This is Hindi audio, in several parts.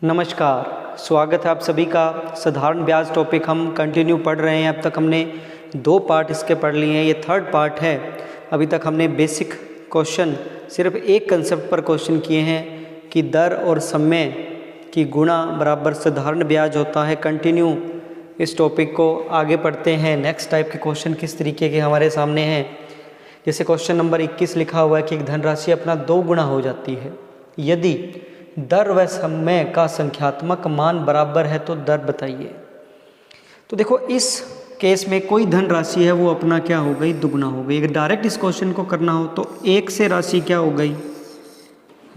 नमस्कार, स्वागत है आप सभी का। साधारण ब्याज टॉपिक हम कंटिन्यू पढ़ रहे हैं। अब तक हमने 2 पार्ट इसके पढ़ लिए हैं, ये 3rd पार्ट है। अभी तक हमने बेसिक क्वेश्चन सिर्फ एक कंसेप्ट पर क्वेश्चन किए हैं कि दर और समय की गुणा बराबर साधारण ब्याज होता है। कंटिन्यू इस टॉपिक को आगे पढ़ते हैं। नेक्स्ट टाइप के क्वेश्चन किस तरीके के हमारे सामने हैं। जैसे क्वेश्चन नंबर 21 लिखा हुआ है कि एक धनराशि अपना 2 गुना हो जाती है यदि दर व समय का संख्यात्मक मान बराबर है तो दर बताइए। तो देखो, इस केस में कोई धन राशि है वो अपना क्या हो गई, दुगुना हो गई। अगर डायरेक्ट इस क्वेश्चन को करना हो तो 1 से राशि क्या हो गई,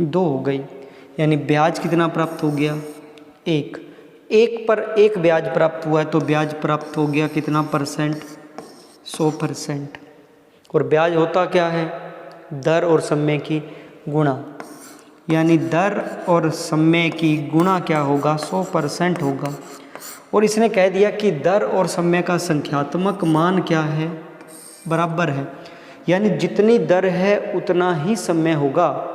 2 हो गई। यानी ब्याज कितना प्राप्त हो गया, 1। 1 पर 1 ब्याज प्राप्त हुआ है तो ब्याज प्राप्त हो गया कितना परसेंट, 100%। और ब्याज होता क्या है, दर और समय की गुणा। यानी दर और समय की गुणा क्या होगा, 100% होगा। और इसने कह दिया कि दर और समय का संख्यात्मक मान क्या है, बराबर है। यानी जितनी दर है उतना ही समय होगा।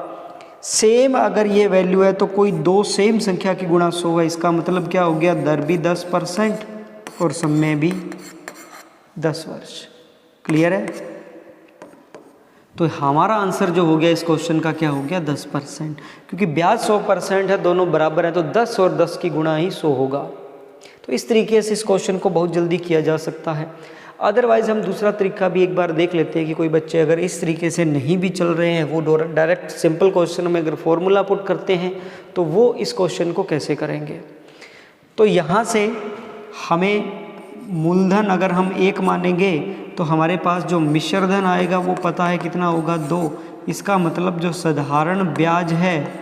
सेम अगर ये वैल्यू है तो कोई 2 सेम संख्या की गुणा 100 है। इसका मतलब क्या हो गया, दर भी 10% और समय भी 10 वर्ष। क्लियर है। तो हमारा आंसर जो हो गया इस क्वेश्चन का क्या हो गया, 10%। क्योंकि ब्याज 100% है, दोनों बराबर हैं, तो 10 और 10 की गुणा ही 100 होगा। तो इस तरीके से इस क्वेश्चन को बहुत जल्दी किया जा सकता है। अदरवाइज़ हम दूसरा तरीका भी एक बार देख लेते हैं कि कोई बच्चे अगर इस तरीके से नहीं भी चल रहे हैं, वो डायरेक्ट सिंपल क्वेश्चन में अगर फॉर्मूला पुट करते हैं तो वो इस क्वेश्चन को कैसे करेंगे। तो यहाँ से हमें मूलधन अगर हम 1 मानेंगे तो हमारे पास जो मिश्र धन आएगा वो पता है कितना होगा, 2। इसका मतलब जो साधारण ब्याज है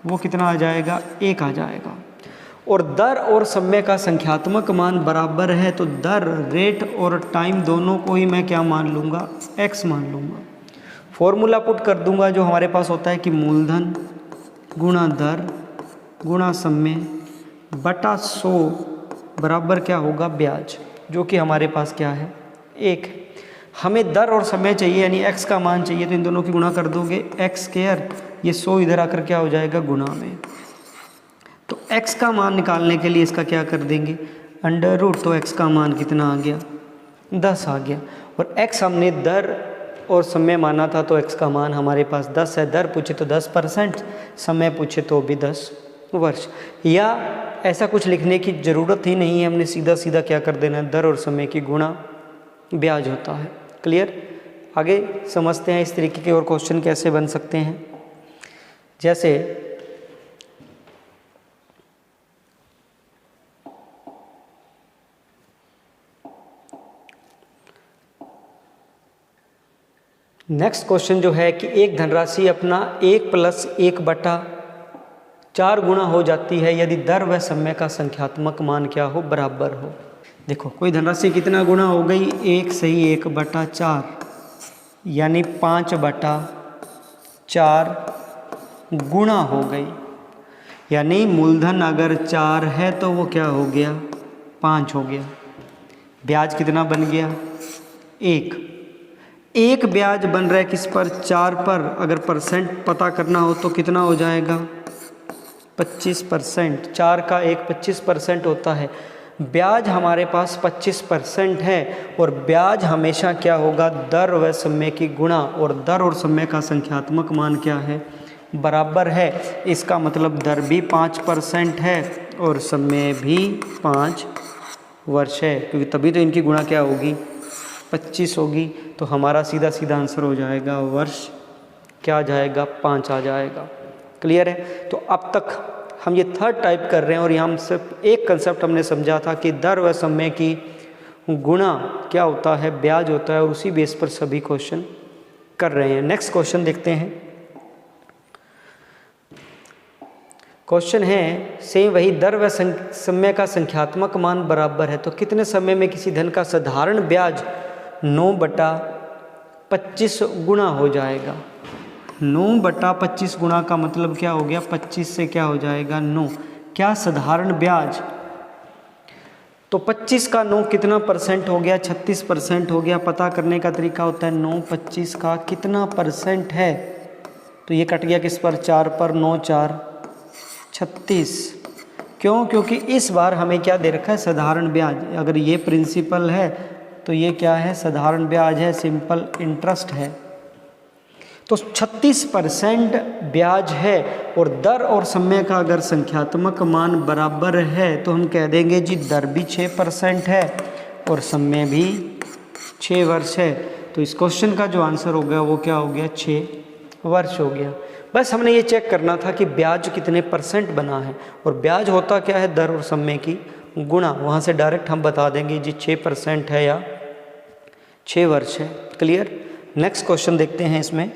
वो कितना आ जाएगा, 1 आ जाएगा। और दर और समय का संख्यात्मक मान बराबर है तो दर, रेट और टाइम दोनों को ही मैं क्या मान लूँगा, x मान लूँगा। फॉर्मूला पुट कर दूंगा जो हमारे पास होता है कि मूलधन गुणा दर गुणा समय बटा 100 बराबर क्या होगा, ब्याज, जो कि हमारे पास क्या है, 1। हमें दर और समय चाहिए यानी x का मान चाहिए, तो इन दोनों की गुणा कर दोगे, x², ये 100 इधर आकर क्या हो जाएगा, गुणा में। तो x का मान निकालने के लिए इसका क्या कर देंगे, अंडर रूट। तो x का मान कितना आ गया, 10 आ गया। और x हमने दर और समय माना था तो x का मान हमारे पास 10 है। दर पूछे तो 10%, समय पूछे तो भी 10 वर्ष। या ऐसा कुछ लिखने की ज़रूरत ही नहीं है, हमने सीधा सीधा क्या कर देना है, दर और समय की गुणा ब्याज होता है। क्लियर। आगे समझते हैं इस तरीके के और क्वेश्चन कैसे बन सकते हैं। जैसे नेक्स्ट क्वेश्चन जो है कि एक धनराशि अपना 1 + 1/4 गुना हो जाती है यदि दर व समय का संख्यात्मक मान क्या हो, बराबर हो। देखो, कोई धनराशि कितना गुना हो गई, 1 से ही 1/4 यानी 5/4 गुणा हो गई। यानी मूलधन अगर 4 है तो वो क्या हो गया, 5 हो गया। ब्याज कितना बन गया, 1 ब्याज बन रहा है किस पर, 4 पर। अगर परसेंट पता करना हो तो कितना हो जाएगा, 25%। 4 का 1 25% होता है। ब्याज हमारे पास 25% है और ब्याज हमेशा क्या होगा, दर व समय की गुणा। और दर और समय का संख्यात्मक मान क्या है, बराबर है। इसका मतलब दर भी 5% है और समय भी 5 वर्ष है, क्योंकि तभी तो इनकी गुणा क्या होगी, 25 होगी। तो हमारा सीधा सीधा आंसर हो जाएगा, वर्ष क्या आ जाएगा, 5 आ जाएगा। क्लियर है। तो अब तक हम ये 3rd टाइप कर रहे हैं और यहाँ हम सिर्फ एक कंसेप्ट हमने समझा था कि दर व समय की गुणा क्या होता है, ब्याज होता है, और उसी बेस पर सभी क्वेश्चन कर रहे हैं। नेक्स्ट क्वेश्चन देखते हैं। क्वेश्चन है सेम वही, दर व समय का संख्यात्मक मान बराबर है तो कितने समय में किसी धन का साधारण ब्याज 9/25 गुना हो जाएगा। 9/25 गुना का मतलब क्या हो गया, 25 से क्या हो जाएगा, 9। क्या साधारण ब्याज, तो 25 का 9 कितना परसेंट हो गया, 36% हो गया। पता करने का तरीका होता है 9/25 का कितना परसेंट है, तो ये कट गया किस पर, 4 पर। 9 4 36। क्यों? क्योंकि इस बार हमें क्या दे रखा है, साधारण ब्याज। अगर ये प्रिंसिपल है तो ये क्या है, साधारण ब्याज है, सिंपल इंटरेस्ट है। तो 36% ब्याज है और दर और समय का अगर संख्यात्मक मान बराबर है तो हम कह देंगे जी दर भी 6% है और समय भी 6 वर्ष है। तो इस क्वेश्चन का जो आंसर हो गया वो क्या हो गया, 6 वर्ष हो गया। बस हमने ये चेक करना था कि ब्याज कितने परसेंट बना है, और ब्याज होता क्या है, दर और समय की गुणा। वहाँ से डायरेक्ट हम बता देंगे जी 6% है या 6 वर्ष है। क्लियर? नेक्स्ट क्वेश्चन देखते हैं इसमें।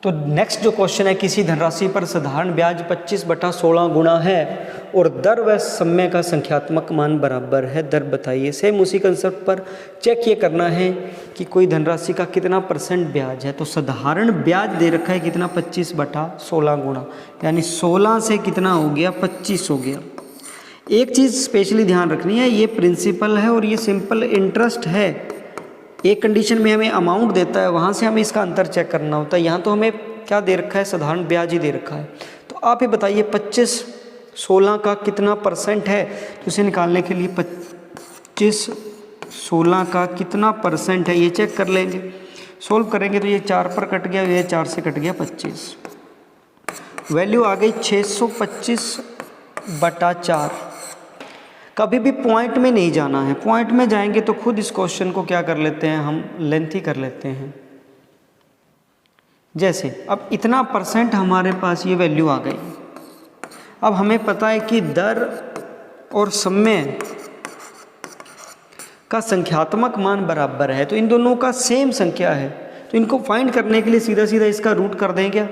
तो नेक्स्ट जो क्वेश्चन है, किसी धनराशि पर साधारण ब्याज 25/16 गुणा है और दर व समय का संख्यात्मक मान बराबर है, दर बताइए। सेम उसी कंसेप्ट पर चेक ये करना है कि कोई धनराशि का कितना परसेंट ब्याज है। तो साधारण ब्याज दे रखा है कितना, 25/16 गुणा, यानी 16 से कितना हो गया, 25 हो गया। एक चीज़ स्पेशली ध्यान रखनी है, ये प्रिंसिपल है और ये सिंपल इंटरेस्ट है। एक कंडीशन में हमें अमाउंट देता है, वहाँ से हमें इसका अंतर चेक करना होता है। यहाँ तो हमें क्या दे रखा है, साधारण ब्याज ही दे रखा है। तो आप ये बताइए 25/16 का कितना परसेंट है। तो इसे निकालने के लिए 25/16 का कितना परसेंट है ये चेक कर लेंगे। सोल्व करेंगे तो ये 4 पर कट गया, ये 4 से कट गया 25, वैल्यू आ गई 625/4। कभी भी पॉइंट में नहीं जाना है, पॉइंट में जाएंगे तो खुद इस क्वेश्चन को क्या कर लेते हैं, हम लेंथी कर लेते हैं। जैसे अब इतना परसेंट हमारे पास ये वैल्यू आ गई। अब हमें पता है कि दर और समय का संख्यात्मक मान बराबर है, तो इन दोनों का सेम संख्या है। तो इनको फाइंड करने के लिए सीधा सीधा इसका रूट कर दें क्या।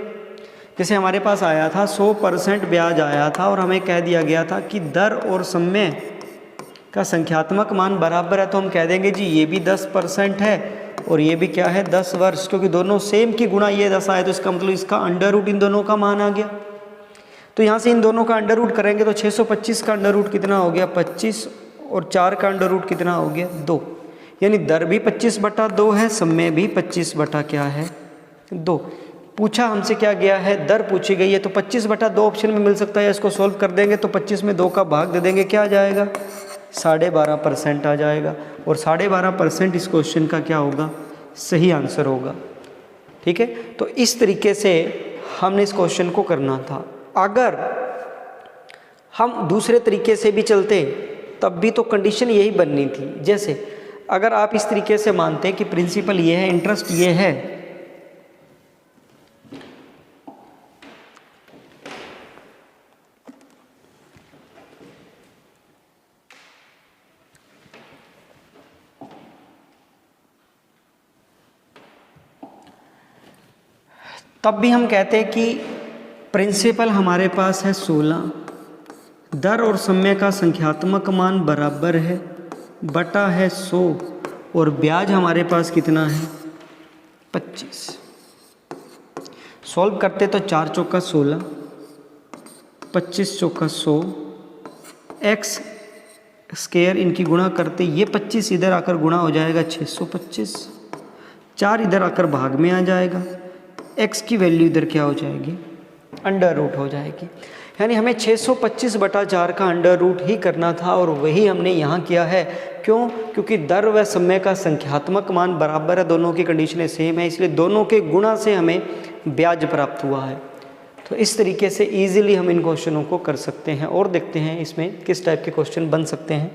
जैसे हमारे पास आया था 100% ब्याज आया था और हमें कह दिया गया था कि दर और समय का संख्यात्मक मान बराबर है, तो हम कह देंगे जी ये भी 10% है और ये भी क्या है, 10 वर्ष। क्योंकि दोनों सेम की गुणा ये 10 आए तो इसका मतलब इसका अंडर रूट इन दोनों का मान आ गया। तो यहाँ से इन दोनों का अंडर रूट करेंगे तो 625 का अंडर रूट कितना हो गया, 25, और 4 का अंडर रूट कितना हो गया, 2। यानी दर भी 25/2 है, समय भी 25/2। पूछा हमसे क्या गया है, दर पूछी गई है, तो 25/2 ऑप्शन में मिल सकता है। इसको सोल्व कर देंगे तो 25 में 2 का भाग दे देंगे, क्या आ जाएगा, 12.5% आ जाएगा। और 12.5% इस क्वेश्चन का क्या होगा, सही आंसर होगा। ठीक है, तो इस तरीके से हमने इस क्वेश्चन को करना था। अगर हम दूसरे तरीके से भी चलते तब भी तो कंडीशन यही बननी थी। जैसे अगर आप इस तरीके से मानते हैं कि प्रिंसिपल ये है, इंटरेस्ट ये है, तब भी हम कहते हैं कि प्रिंसिपल हमारे पास है 16, दर और समय का संख्यात्मक मान बराबर है, बटा है 100, और ब्याज हमारे पास कितना है, 25। सॉल्व करते तो 4 चौका 16, 25 चौका 100, एक्स स्क्वायर इनकी गुणा करते ये 25 इधर आकर गुणा हो जाएगा 625, 4 इधर आकर भाग में आ जाएगा, x की वैल्यू इधर क्या हो जाएगी, अंडर रूट हो जाएगी। यानी हमें 625/4 का अंडर रूट ही करना था और वही हमने यहाँ किया है। क्यों? क्योंकि दर व समय का संख्यात्मक मान बराबर है, दोनों की कंडीशनें सेम है, इसलिए दोनों के गुणा से हमें ब्याज प्राप्त हुआ है। तो इस तरीके से ईजिली हम इन क्वेश्चनों को कर सकते हैं। और देखते हैं इसमें किस टाइप के क्वेश्चन बन सकते हैं।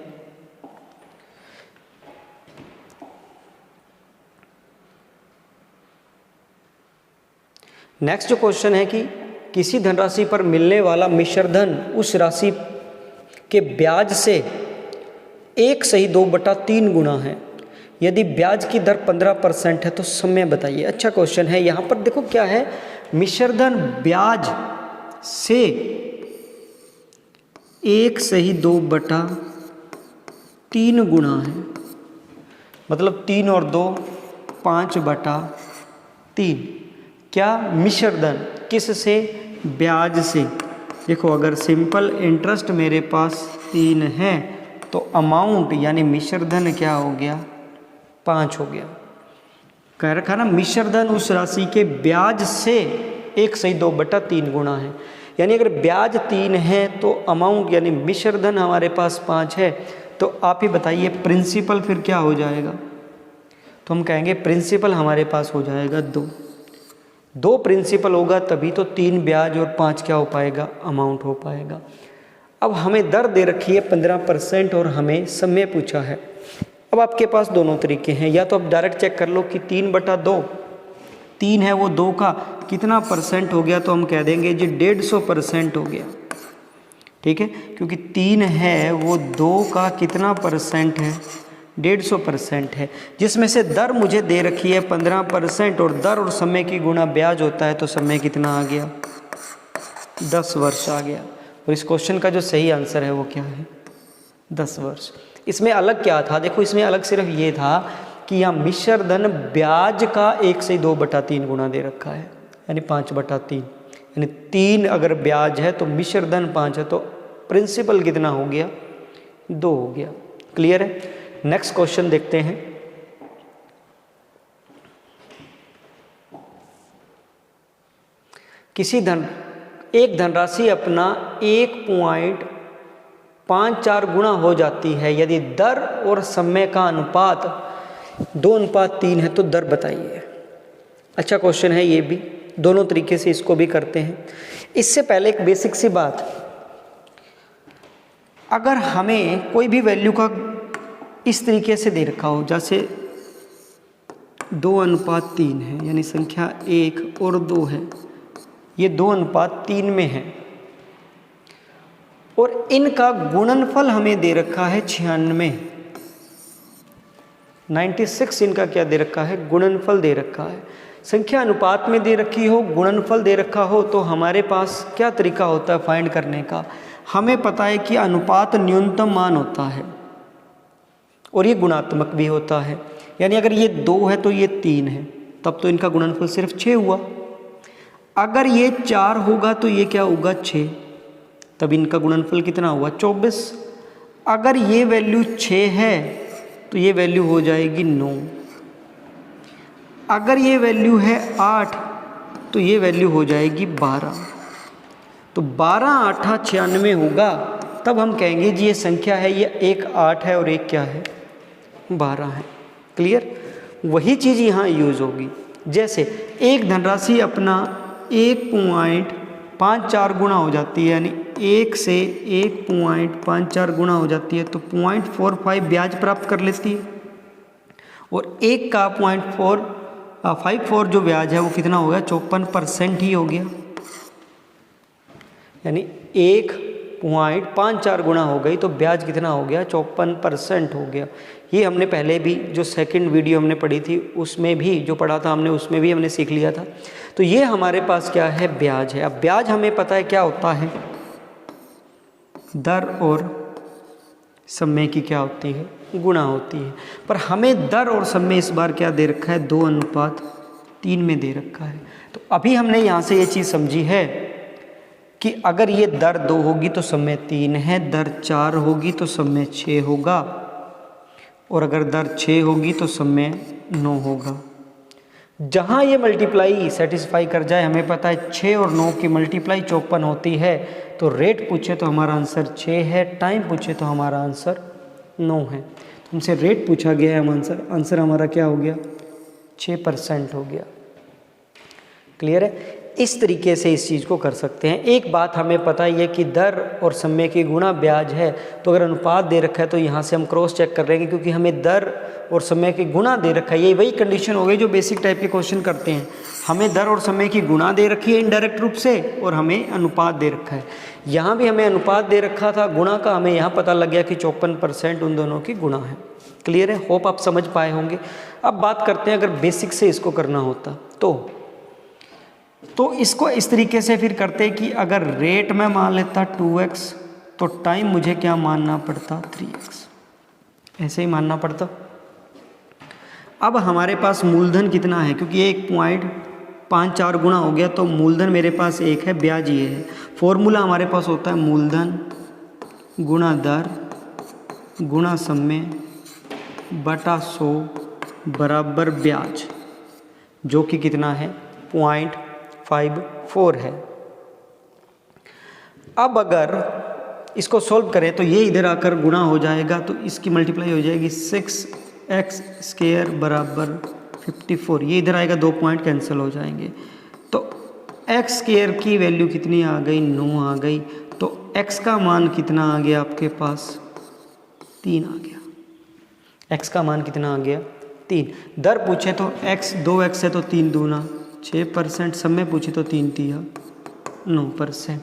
नेक्स्ट जो क्वेश्चन है कि किसी धनराशि पर मिलने वाला मिश्र धन उस राशि के ब्याज से 1/2/3 गुना है। यदि ब्याज की दर 15% है तो समय बताइए। अच्छा क्वेश्चन है। यहाँ पर देखो क्या है, मिश्र धन ब्याज से 1/2/3 गुना है, मतलब 3 और 2 5/3। क्या? मिश्र धन किस से? ब्याज से। देखो अगर सिंपल इंटरेस्ट मेरे पास 3 है तो अमाउंट यानी मिश्र धन क्या हो गया, 5 हो गया। कह रखा ना मिश्र धन उस राशि के ब्याज से 1/2/3 गुना है। यानी अगर ब्याज 3 है तो अमाउंट यानी मिश्र धन हमारे पास 5 है, तो आप ही बताइए प्रिंसिपल फिर क्या हो जाएगा। तो हम कहेंगे प्रिंसिपल हमारे पास हो जाएगा 2 प्रिंसिपल होगा तभी तो 3 ब्याज और 5 क्या हो पाएगा, अमाउंट हो पाएगा। अब हमें दर दे रखी है 15% और हमें समय पूछा है। अब आपके पास दोनों तरीके हैं, या तो आप डायरेक्ट चेक कर लो कि 3/2, 3 है वो 2 का कितना परसेंट हो गया, तो हम कह देंगे जी 150% हो गया। ठीक है, क्योंकि 3 है वो 2 का कितना परसेंट है, 150% है, जिसमें से दर मुझे दे रखी है 15% और दर और समय की गुणा ब्याज होता है, तो समय कितना आ गया, 10 वर्ष आ गया। और इस क्वेश्चन का जो सही आंसर है वो क्या है, 10 वर्ष। इसमें अलग क्या था, देखो इसमें अलग सिर्फ ये था कि यहाँ मिश्र धन ब्याज का 1/2/3 गुना दे रखा है, यानी 5/3, यानी 3 अगर ब्याज है तो मिश्र धन 5 है, तो प्रिंसिपल कितना हो गया, 2 हो गया। क्लियर है। नेक्स्ट क्वेश्चन देखते हैं। एक धनराशि अपना 1.54 गुना हो जाती है यदि दर और समय का अनुपात 2:3 है, तो दर बताइए। अच्छा क्वेश्चन है ये भी, दोनों तरीके से इसको भी करते हैं। इससे पहले एक बेसिक सी बात, अगर हमें कोई भी वैल्यू का इस तरीके से दे रखा हो, जैसे 2:3 है, यानी संख्या 1 और 2 है, ये 2:3 में है, और इनका गुणनफल हमें दे रखा है 96 इनका क्या दे रखा है, गुणनफल दे रखा है। संख्या अनुपात में दे रखी हो, गुणनफल दे रखा हो, तो हमारे पास क्या तरीका होता है फाइंड करने का। हमें पता है कि अनुपात न्यूनतम मान होता है और ये गुणात्मक भी होता है, यानी अगर ये 2 है तो ये 3 है, तब तो इनका गुणनफल सिर्फ 6 हुआ। अगर ये 4 होगा तो ये क्या होगा, 6, तब इनका गुणनफल कितना हुआ, 24। अगर ये वैल्यू 6 है तो ये वैल्यू हो जाएगी 9। अगर ये वैल्यू है 8 तो ये वैल्यू हो जाएगी 12। तो 12 8 96 होगा, तब हम कहेंगे जी ये संख्या है, ये एक 8 है और एक क्या है, 12 है। क्लियर। वही चीज़ यहाँ यूज़ होगी। जैसे एक धनराशि अपना 1.54 गुना हो जाती है, यानी 1 से 1.54 गुना हो जाती है, तो 0.45 ब्याज प्राप्त कर लेती है, और 1 का 0.54 जो ब्याज है वो कितना हो गया, 54% ही हो गया, यानी 1.54 गुना हो गई, तो ब्याज कितना हो गया, 54% हो गया। ये हमने पहले भी जो सेकंड वीडियो हमने पढ़ी थी उसमें भी जो पढ़ा था हमने, उसमें भी हमने सीख लिया था। तो ये हमारे पास क्या है, ब्याज है। अब ब्याज हमें पता है क्या होता है, दर और समय की क्या होती है, गुणा होती है। पर हमें दर और समय इस बार क्या दे रखा है, 2:3 में दे रखा है। तो अभी हमने यहाँ से ये चीज़ समझी है कि अगर ये दर 2 होगी तो समय 3 है, दर 4 होगी तो समय 6 होगा, और अगर दर 6 होगी तो समय 9 होगा। जहाँ ये मल्टीप्लाई सेटिस्फाई कर जाए, हमें पता है 6 और 9 की मल्टीप्लाई 54 होती है, तो रेट पूछे तो हमारा आंसर 6 है, टाइम पूछे तो हमारा आंसर 9 है। तो हमसे रेट पूछा गया है, आंसर हमारा क्या हो गया, 6% हो गया। क्लियर है। इस तरीके से इस चीज़ को कर सकते हैं। एक बात हमें पता ही है कि दर और समय की गुणा ब्याज है, तो अगर अनुपात दे रखा है तो यहाँ से हम क्रॉस चेक कर लेंगे, क्योंकि हमें दर और समय की गुणा दे रखा है। ये वही कंडीशन हो गई जो बेसिक टाइप के क्वेश्चन करते हैं। हमें दर और समय की गुणा दे रखी है इनडायरेक्ट रूप से, और हमें अनुपात दे रखा है। यहाँ भी हमें अनुपात दे रखा था गुणा का, हमें यहाँ पता लग गया कि 54% उन दोनों की गुणा है। क्लियर है। होप आप समझ पाए होंगे। अब बात करते हैं अगर बेसिक से इसको करना होता तो इसको इस तरीके से फिर करते कि अगर रेट में मान लेता 2x, तो टाइम मुझे क्या मानना पड़ता, 3x, ऐसे ही मानना पड़ता। अब हमारे पास मूलधन कितना है, क्योंकि 1.54 गुना हो गया, तो मूलधन मेरे पास 1 है, ब्याज ये है। फॉर्मूला हमारे पास होता है मूलधन गुणा दर गुणा समय बटा 100 बराबर ब्याज। जो कि कितना है 0.54 है। अब अगर इसको सॉल्व करें तो ये इधर आकर गुणा हो जाएगा, तो इसकी मल्टीप्लाई हो जाएगी 6x² बराबर 54। ये इधर आएगा, 2 पॉइंट कैंसिल हो जाएंगे। तो x² की वैल्यू कितनी आ गई, 9 आ गई। तो x का मान कितना आ गया आपके पास, 3 आ गया। x का मान कितना आ गया, 3। दर पूछे तो x 2x है तो 3 दूना 6%, सब में पूछे तो 3 तिया 9%।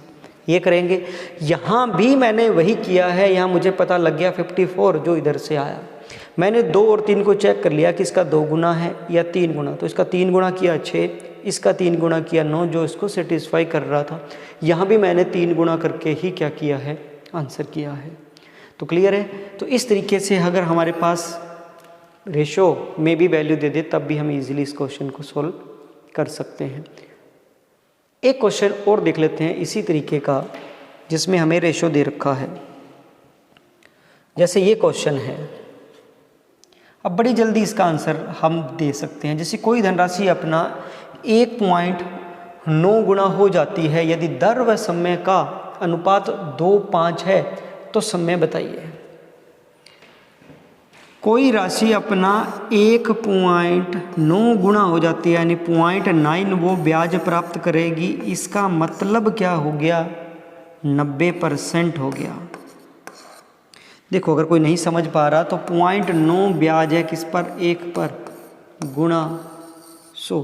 ये करेंगे। यहाँ भी मैंने वही किया है, यहाँ मुझे पता लग गया 54 जो इधर से आया। मैंने 2 और 3 को चेक कर लिया कि इसका 2 गुना है या 3 गुना। तो इसका 3 गुना किया 6, इसका 3 गुना किया 9, जो इसको सेटिस्फाई कर रहा था। यहाँ भी मैंने 3 गुना करके ही क्या किया है, आंसर किया है। तो क्लियर है। तो इस तरीके से अगर हमारे पास रेशो में भी वैल्यू दे दे तब भी हम इजीली इस क्वेश्चन को सोल्व कर सकते हैं। एक क्वेश्चन और देख लेते हैं इसी तरीके का, जिसमें हमें रेशो दे रखा है। जैसे ये क्वेश्चन है, अब बड़ी जल्दी इसका आंसर हम दे सकते हैं। जैसे कोई धनराशि अपना 1.9 गुना हो जाती है यदि दर व समय का अनुपात 2:5 है, तो समय बताइए। कोई राशि अपना 1.9 गुना हो जाती है, यानी 0.9 वो ब्याज प्राप्त करेगी। इसका मतलब क्या हो गया, 90% हो गया। देखो अगर कोई नहीं समझ पा रहा तो 0.9 ब्याज है किस पर, 1 पर, गुणा 100।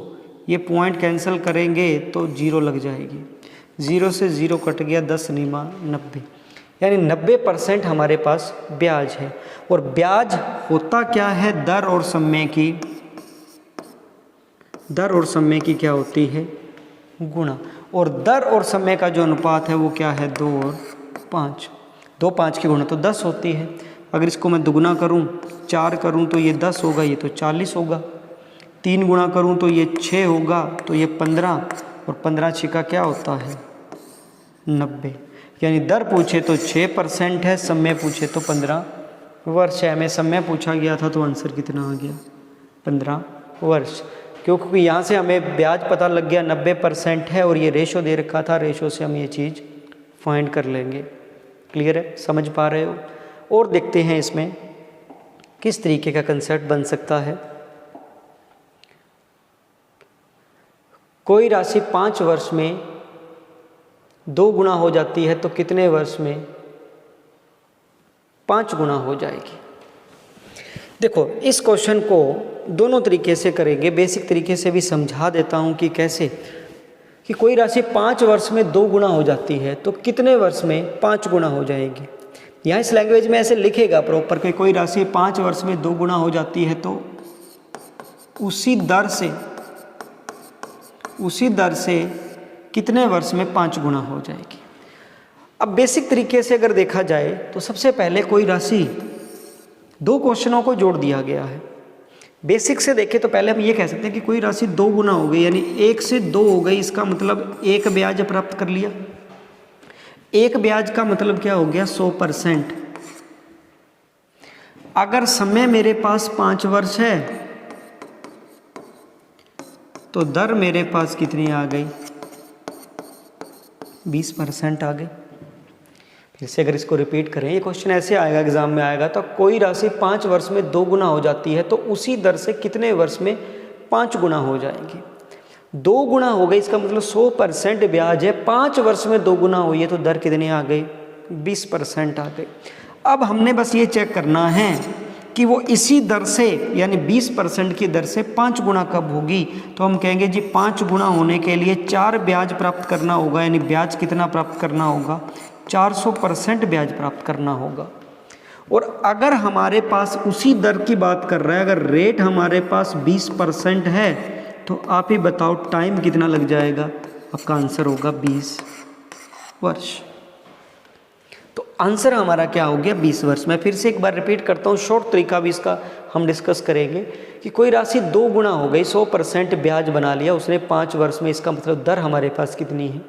ये पॉइंट कैंसिल करेंगे तो 0 लग जाएगी, 0 से 0 कट गया, 10 निमा 90, यानी 90% हमारे पास ब्याज है। और ब्याज होता क्या है, दर और समय की, दर और समय की क्या होती है, गुणा। और दर और समय का जो अनुपात है वो क्या है, 2 और 5। 2 5 की गुणा तो 10 होती है। अगर इसको मैं दुगुना करूं, 4 करूं तो ये 10 होगा, ये तो 40 होगा। 3 गुणा करूं तो ये 6 होगा, तो ये 15, और 15 छिका क्या होता है, 90। यानी दर पूछे तो 6% है, समय पूछे तो 15 वर्ष है। हमें समय पूछा गया था तो आंसर कितना आ गया, 15 वर्ष। क्योंकि यहाँ से हमें ब्याज पता लग गया 90% है, और ये रेशो दे रखा था, रेशो से हम ये चीज़ फाइंड कर लेंगे। क्लियर है, समझ पा रहे हो। और देखते हैं इसमें किस तरीके का कंसेप्ट बन सकता है। कोई राशि 5 वर्ष में 2 गुना हो जाती है तो कितने वर्ष में 5 गुना हो जाएगी। देखो इस क्वेश्चन को दोनों तरीके से करेंगे। बेसिक तरीके से भी समझा देता हूँ कि कैसे, कि कोई राशि 5 वर्ष में 2 गुना हो जाती है तो कितने वर्ष में 5 गुना हो जाएगी। यहाँ इस लैंग्वेज में ऐसे लिखेगा प्रॉपर कि कोई राशि 5 वर्ष में 2 गुना हो जाती है तो उसी दर से कितने वर्ष में 5 गुना हो जाएगी। अब बेसिक तरीके से अगर देखा जाए तो सबसे पहले कोई राशि 2 क्वेश्चनों को जोड़ दिया गया है। बेसिक से देखें तो पहले हम ये कह सकते हैं कि कोई राशि 2 गुना हो गई, यानी 1 से 2 हो गई। इसका मतलब 1 ब्याज प्राप्त कर लिया। 1 ब्याज का मतलब क्या हो गया, 100%। अगर समय मेरे पास 5 वर्ष है तो दर मेरे पास कितनी आ गई, 20% आ गई। फिर से अगर इसको रिपीट करें, ये क्वेश्चन ऐसे आएगा, एग्जाम में आएगा, तो कोई राशि 5 वर्ष में 2 गुना हो जाती है तो उसी दर से कितने वर्ष में 5 गुना हो जाएगी। 2 गुना हो गई, इसका मतलब 100% ब्याज है। 5 वर्ष में 2 गुना हुई है तो दर कितनी आ गई, 20% आ गई। अब हमने बस ये चेक करना है कि वो इसी दर से, यानी 20% की दर से 5 गुना कब होगी। तो हम कहेंगे जी 5 गुना होने के लिए 4 ब्याज प्राप्त करना होगा, यानी ब्याज कितना प्राप्त करना होगा, 400% ब्याज प्राप्त करना होगा। और अगर हमारे पास उसी दर की बात कर रहा है, अगर रेट हमारे पास 20% है तो आप ही बताओ टाइम कितना लग जाएगा। आपका आंसर होगा 20 वर्ष। तो आंसर हमारा क्या हो गया, 20 वर्ष। मैं फिर से एक बार रिपीट करता हूँ, शॉर्ट तरीका भी इसका हम डिस्कस करेंगे कि कोई राशि 2 गुना हो गई, 100% ब्याज बना लिया उसने 5 वर्ष में। इसका मतलब दर हमारे पास कितनी है,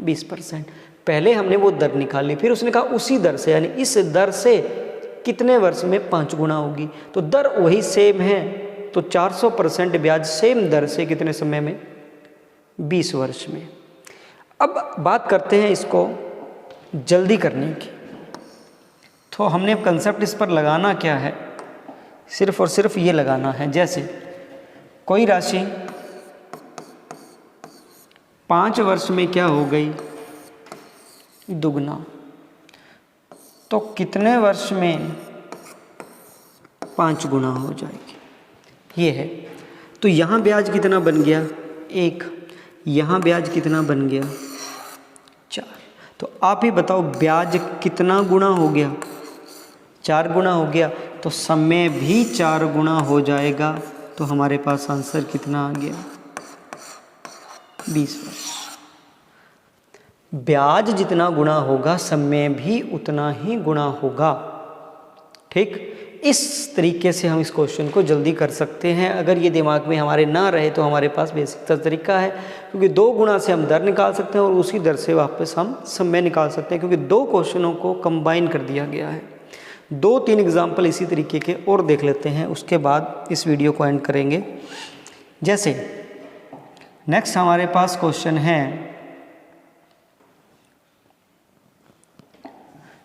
20%। पहले हमने वो दर निकाली, फिर उसने कहा उसी दर से, यानी इस दर से कितने वर्ष में 5 गुना होगी। तो दर वही सेम है, तो 400% ब्याज सेम दर से कितने समय में? 20 वर्ष में। अब बात करते हैं इसको जल्दी करने की। तो हमने कंसेप्ट इस पर लगाना क्या है? सिर्फ और सिर्फ ये लगाना है, जैसे कोई राशि 5 वर्ष में क्या हो गई? दुगना। तो कितने वर्ष में 5 गुना हो जाएगी? ये है। तो यहाँ ब्याज कितना बन गया? 1। यहाँ ब्याज कितना बन गया? 4। तो आप ही बताओ ब्याज कितना गुना हो गया? 4 गुना हो गया। तो समय भी 4 गुना हो जाएगा। तो हमारे पास आंसर कितना आ गया? 20 वर्ष। ब्याज जितना गुना होगा समय भी उतना ही गुना होगा। ठीक, इस तरीके से हम इस क्वेश्चन को जल्दी कर सकते हैं। अगर ये दिमाग में हमारे ना रहे तो हमारे पास बेसिक तरीका है, क्योंकि 2 गुना से हम दर निकाल सकते हैं और उसी दर से वापस हम समय निकाल सकते हैं, क्योंकि 2 क्वेश्चनों को कंबाइन कर दिया गया है। 2-3 एग्जाम्पल इसी तरीके के और देख लेते हैं, उसके बाद इस वीडियो को एंड करेंगे। जैसे नेक्स्ट हमारे पास क्वेश्चन है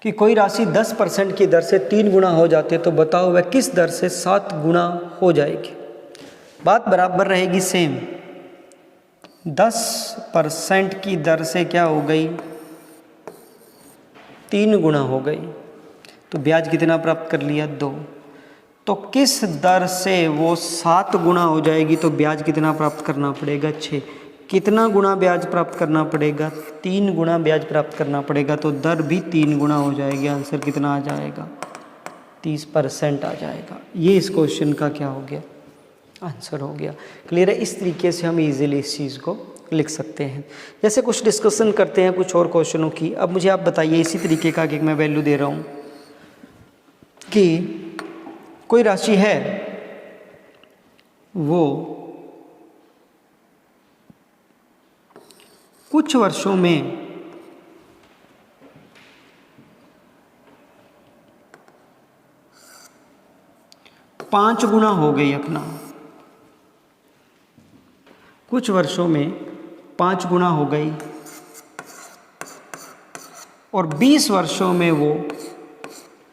कि कोई राशि 10% की दर से 3 गुना हो जाती है, तो बताओ वह किस दर से 7 गुना हो जाएगी? बात बराबर रहेगी, सेम। 10% की दर से क्या हो गई? 3 गुना हो गई। तो ब्याज कितना प्राप्त कर लिया? 2। तो किस दर से वो 7 गुना हो जाएगी? तो ब्याज कितना प्राप्त करना पड़ेगा? 6। कितना गुना ब्याज प्राप्त करना पड़ेगा? 3 गुना ब्याज प्राप्त करना पड़ेगा। तो दर भी 3 गुना हो जाएगी। आंसर कितना आ जाएगा? 30% आ जाएगा। ये इस क्वेश्चन का क्या हो गया? आंसर हो गया। क्लियर है? इस तरीके से हम इजीली इस चीज़ को लिख सकते हैं। जैसे कुछ डिस्कशन करते हैं कुछ और क्वेश्चनों की। अब मुझे आप बताइए इसी तरीके का कि मैं वैल्यू दे रहा हूँ कि कोई राशि है वो कुछ वर्षों में 5 गुना हो गई अपना। कुछ वर्षों में 5 गुना हो गई और 20 वर्षों में वो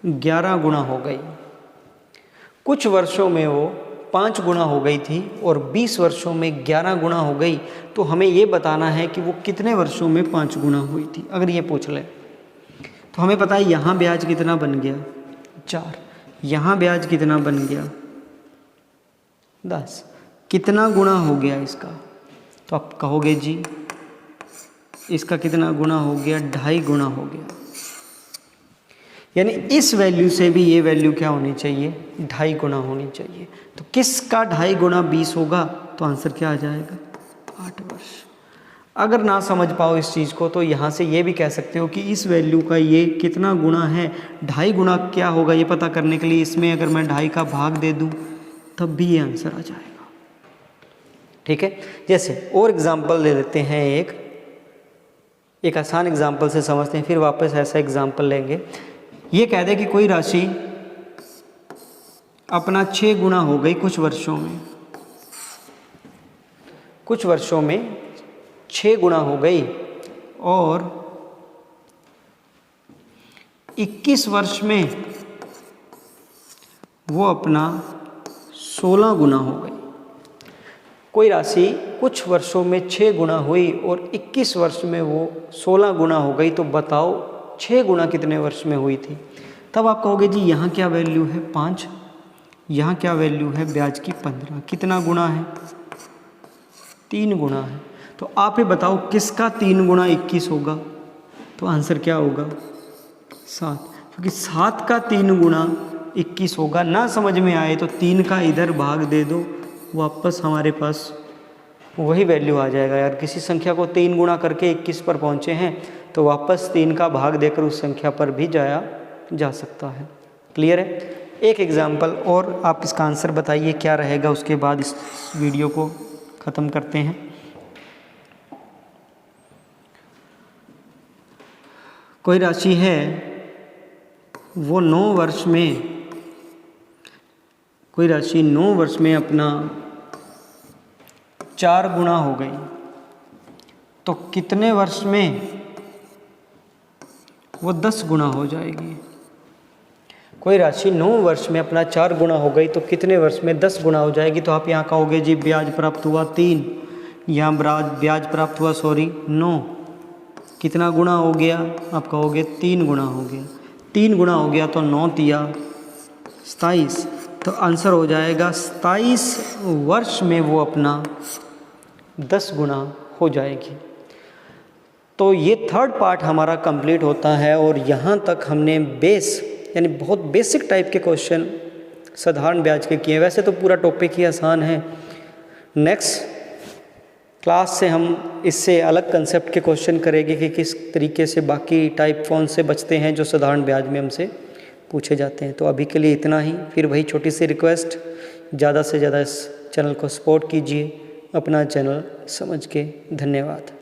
11 गुना हो गई। कुछ वर्षों में वो 5 गुना हो गई थी और 20 वर्षों में 11 गुना हो गई। तो हमें ये बताना है कि वो कितने वर्षों में 5 गुना हुई थी। अगर ये पूछ ले तो हमें पता है यहाँ ब्याज कितना बन गया? 4। यहाँ ब्याज कितना बन गया? 10। कितना गुना हो गया इसका? तो आप कहोगे जी इसका कितना गुना हो गया? 2.5 गुना हो गया। यानी इस वैल्यू से भी ये वैल्यू क्या होनी चाहिए? 2.5 गुना होनी चाहिए। तो किसका 2.5 गुना 20 होगा? तो आंसर क्या आ जाएगा? 8 वर्ष। अगर ना समझ पाओ इस चीज़ को तो यहाँ से ये भी कह सकते हो कि इस वैल्यू का ये कितना गुना है, 2.5 गुना क्या होगा ये पता करने के लिए इसमें अगर मैं 2.5 का भाग दे दूँ तब भी ये आंसर आ जाएगा। ठीक है, जैसे और एग्जाम्पल ले लेते हैं। एक आसान एग्जाम्पल से समझते हैं, फिर वापस ऐसा एग्जाम्पल लेंगे। ये कह दे कि कोई राशि अपना 6 गुना हो गई कुछ वर्षों में। कुछ वर्षों में 6 गुना हो गई और 21 वर्ष में वो अपना 16 गुना हो गई। कोई राशि कुछ वर्षों में 6 गुना हुई और 21 वर्ष में वो 16 गुना हो गई। तो बताओ 6 गुना कितने वर्ष में हुई थी? तब आप कहोगे जी यहाँ क्या वैल्यू है? 5। यहाँ क्या वैल्यू है? ब्याज की 15। कितना गुना है? 3 गुना है। तो आप ही बताओ किसका 3 गुना 21 होगा? तो आंसर क्या होगा? 7। क्योंकि 7 का 3 गुना 21 होगा। ना समझ में आए तो 3 का इधर भाग दे दो, वापस हमारे पास वही वैल्यू आ जाएगा। यार किसी संख्या को 3 गुना करके 21 पर पहुँचे हैं तो वापस 3 का भाग देकर उस संख्या पर भी जाया जा सकता है। क्लियर है? एक एग्जाम्पल और आप इसका आंसर बताइए क्या रहेगा, उसके बाद इस वीडियो को ख़त्म करते हैं। कोई राशि है वो 9 वर्ष में कोई राशि 9 वर्ष में अपना 4 गुना हो गई तो कितने वर्ष में वो 10 गुना हो जाएगी। कोई राशि 9 वर्ष में अपना 4 गुना हो गई तो कितने वर्ष में 10 गुना हो जाएगी। तो आप यहाँ कहोगे जी ब्याज प्राप्त हुआ 3, यहाँ ब्याज प्राप्त हुआ 9, कितना गुना हो गया, आप कहोगे 3 गुना हो गया। 3 गुना हो गया तो 9 तिया 27, तो आंसर हो जाएगा 27 वर्ष में वो अपना 10 गुना हो जाएगी। तो ये थर्ड पार्ट हमारा कंप्लीट होता है और यहाँ तक हमने बेस यानी बहुत बेसिक टाइप के क्वेश्चन साधारण ब्याज के किए। वैसे तो पूरा टॉपिक ही आसान है। नेक्स्ट क्लास से हम इससे अलग कंसेप्ट के क्वेश्चन करेंगे कि किस तरीके से बाकी टाइप कौन से बचते हैं जो साधारण ब्याज में हमसे पूछे जाते हैं। तो अभी के लिए इतना ही। फिर वही छोटी सी रिक्वेस्ट, ज़्यादा से ज़्यादा इस चैनल को सपोर्ट कीजिए अपना चैनल समझ के। धन्यवाद।